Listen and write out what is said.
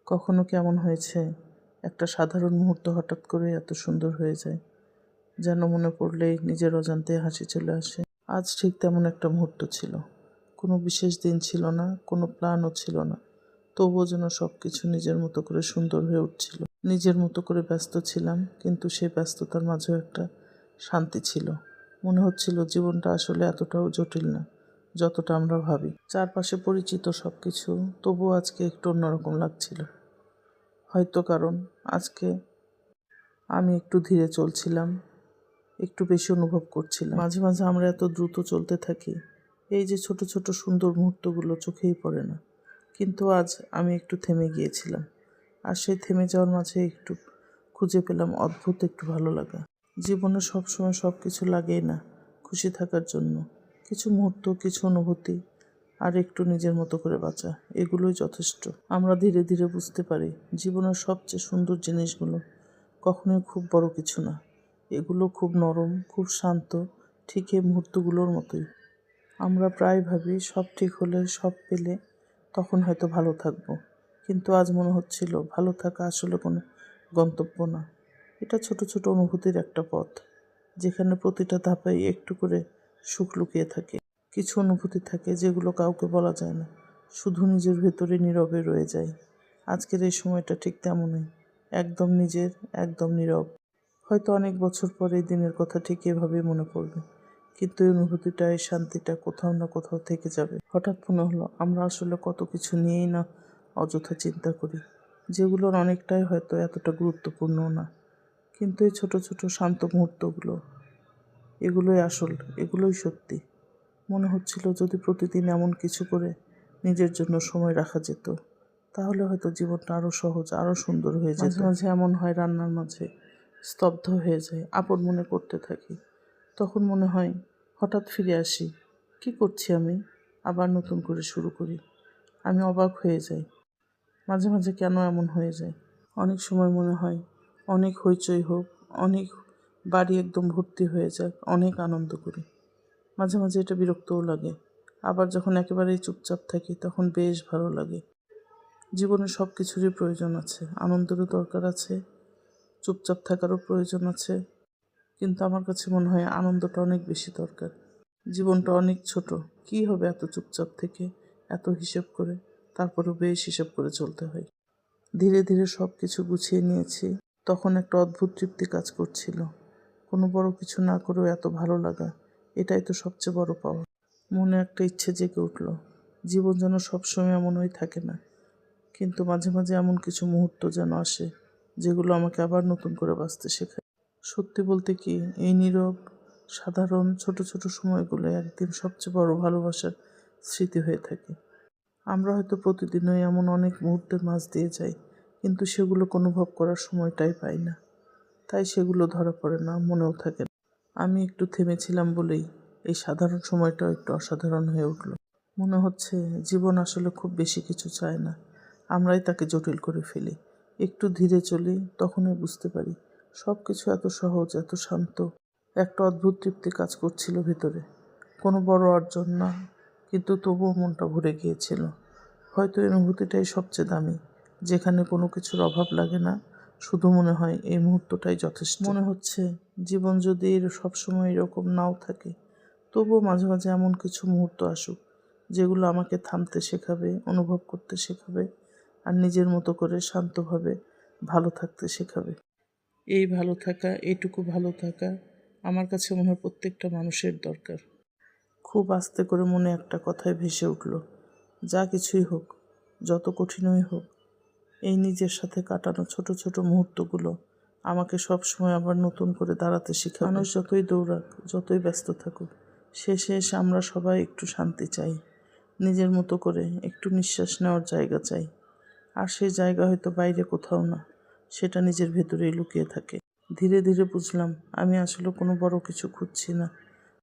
কখনো কেমন হয়েছে একটা সাধারণ মুহূর্ত হঠাৎ করে এত সুন্দর হয়ে যায়, যেন মনে পড়লেই নিজের অজান্তে হাসি চলে আসে। আজ ঠিক তেমন একটা মুহূর্ত ছিল। কোনো বিশেষ দিন ছিল না, কোনো প্ল্যানও ছিল না, তবুও যেন সব কিছু নিজের মতো করে সুন্দর হয়ে উঠছিল। নিজের মতো করে ব্যস্ত ছিলাম, কিন্তু সেই ব্যস্ততার মাঝেও একটা শান্তি ছিল। মনে হচ্ছিল জীবনটা আসলে এতটাও জটিল না যতটা আমরা ভাবি। চারপাশে পরিচিত সব কিছু, তবুও আজকে একটু অন্যরকম লাগছিল। হয়তো কারণ আজকে আমি একটু ধীরে চলছিলাম, একটু বেশি অনুভব করছিলাম। মাঝে মাঝে আমরা এত দ্রুত চলতে থাকি, এই যে ছোট ছোট সুন্দর মুহূর্তগুলো চোখেই পড়ে না। কিন্তু আজ আমি একটু থেমে গিয়েছিলাম, আর সেই থেমে যাওয়ার মাঝে একটু খুঁজে পেলাম অদ্ভুত একটু ভালো লাগা। জীবনে সবসময় সব কিছু লাগেই না খুশি থাকার জন্য। কিছু মুহূর্ত, কিছু অনুভূতি, আর একটু নিজের মতো করে বাঁচা, এগুলোই যথেষ্ট। আমরা ধীরে ধীরে বুঝতে পারি জীবনের সবচেয়ে সুন্দর জিনিসগুলো কখনোই খুব বড় কিছু না, এগুলো খুব নরম, খুব শান্ত, ঠিক এই মুহূর্তগুলোর মতোই। আমরা প্রায় ভাবি সব ঠিক হলে, সব পেলে তখন হয়তো ভালো থাকবো, কিন্তু আজ মনে হচ্ছিল ভালো থাকা আসলে কোনো গন্তব্য না, এটা ছোট ছোট অনুভূতির একটা পথ, যেখানে প্রতিটা ধাপেই একটু করে সুখ লুকিয়ে থাকে। কিছু অনুভূতি থাকে যেগুলো কাউকে বলা যায় না, শুধু নিজের ভেতরে নীরবে রয়ে যায়। আজকের এই সময়টা ঠিক তেমনই, একদম নিজের, একদম নীরব। হয়তো অনেক বছর পরে এই দিনের কথা ঠিক এভাবেই মনে পড়বে, কিন্তু এই অনুভূতিটা, এই শান্তিটা কোথাও না কোথাও থেকে যাবে। হঠাৎ মনে হলো আমরা আসলে কত কিছু নিয়েই না অযথা চিন্তা করি, যেগুলোর অনেকটাই হয়তো এতটা গুরুত্বপূর্ণ না। কিন্তু এই ছোট ছোট শান্ত মুহূর্তগুলো, এগুলোই আসল, এগুলোই সত্যি। মনে হচ্ছিল যদি প্রতিদিন এমন কিছু করে নিজের জন্য সময় রাখা যেত, তাহলে হয়তো জীবনটা আরও সহজ, আরও সুন্দর হয়ে যেত। মাঝে মাঝে এমন হয় রান্নার মাঝে স্তব্ধ হয়ে যায়, আপন মনে করতে থাকি। তখন মনে হয় হঠাৎ ফিরে আসি, কি করছি আমি, আবার নতুন করে শুরু করি। আমি অবাক হয়ে যাই মাঝে মাঝে কেন এমন হয়ে যায়। অনেক সময় মনে হয় অনেক হইচই হোক, অনেক বাড়ি একদম ভর্তি হয়ে যাক, অনেক আনন্দ করি। মাঝে মাঝে এটা বিরক্তও লাগে। আবার যখন একেবারেই চুপচাপ থাকি তখন বেশ ভালো লাগে। জীবনে সব কিছুরই প্রয়োজন আছে, আনন্দেরও দরকার আছে, চুপচাপ থাকারও প্রয়োজন আছে, কিন্তু আমার কাছে মনে হয় আনন্দটা অনেক বেশি দরকার। জীবনটা অনেক ছোট, কী হবে এত চুপচাপ থেকে, এত হিসেব করে? তারপরেও বেশ হিসেব করে চলতে হয়। ধীরে ধীরে সব কিছু গুছিয়ে নিয়েছি, তখন একটা অদ্ভুত তৃপ্তি কাজ করছিল। কোনো বড় কিছু না করেও এত ভালো লাগা, এটাই তো সবচেয়ে বড় পাওয়া। মনে একটা ইচ্ছে জেগে উঠল, জীবন যেন সবসময় এমনই থাকে না, কিন্তু মাঝে মাঝে এমন কিছু মুহূর্ত যেন আসে যেগুলো আমাকে আবার নতুন করে বাঁচতে শেখায়। সত্যি বলতে কি, এই নীরব, সাধারণ ছোট ছোট সময়গুলো একদিন সবচেয়ে বড় ভালোবাসার স্মৃতি হয়ে থাকে। আমরা হয়তো প্রতিদিনই এমন অনেক মুহূর্তের মাঝ দিয়ে যাই, কিন্তু সেগুলোকে অনুভব করার সময়টাই পাই না, তাই সেগুলো ধরা পড়ে না, মনেও থাকে না। আমি একটু থেমেছিলাম বলেই এই সাধারণ সময়টাও একটু অসাধারণ হয়ে উঠল। মনে হচ্ছে জীবন আসলে খুব বেশি কিছু চায় না, আমরাই তাকে জটিল করে ফেলি। একটু ধীরে চলি, তখনই বুঝতে পারি সব কিছু এত সহজ, এত শান্ত। একটা অদ্ভুত তৃপ্তি কাজ করছিল ভিতরে, কোনো বড় অর্জন না, কিন্তু তবুও মনটা ভরে গিয়েছিল। হয়তো এই অনুভূতিটাই সবচেয়ে দামি, যেখানে কোনো কিছুর অভাব লাগে না, শুধু মনে হয় এই মুহূর্তটাই যথেষ্ট। মনে হচ্ছে জীবন যদি সবসময় এরকম নাও থাকে, তবুও মাঝে মাঝে এমন কিছু মুহূর্ত আসুক যেগুলো আমাকে থামতে শেখাবে, অনুভব করতে শেখাবে, আর নিজের মতো করে শান্তভাবে ভালো থাকতে শেখাবে। এই ভালো থাকা, এইটুকু ভালো থাকা আমার কাছে মনে হয় প্রত্যেকটা মানুষের দরকার। খুব আস্তে করে মনে একটা কথাই ভেসে উঠল, যা কিছুই হোক, যত কঠিনই হোক, এই নিজের সাথে কাটানো ছোট ছোট মুহূর্তগুলো আমাকে সবসময় আবার নতুন করে দাঁড়াতে শেখাবে। মানুষ যতই দৌড়াক, যতই ব্যস্ত থাকুক, শেষে এসে আমরা সবাই একটু শান্তি চাই, নিজের মতো করে একটু নিঃশ্বাস নেওয়ার জায়গা চাই। আর সেই জায়গা হয়তো বাইরে কোথাও না, সেটা নিজের ভেতরেই লুকিয়ে থাকে। ধীরে ধীরে বুঝলাম আমি আসলে কোনো বড় কিছু খুঁজছি না,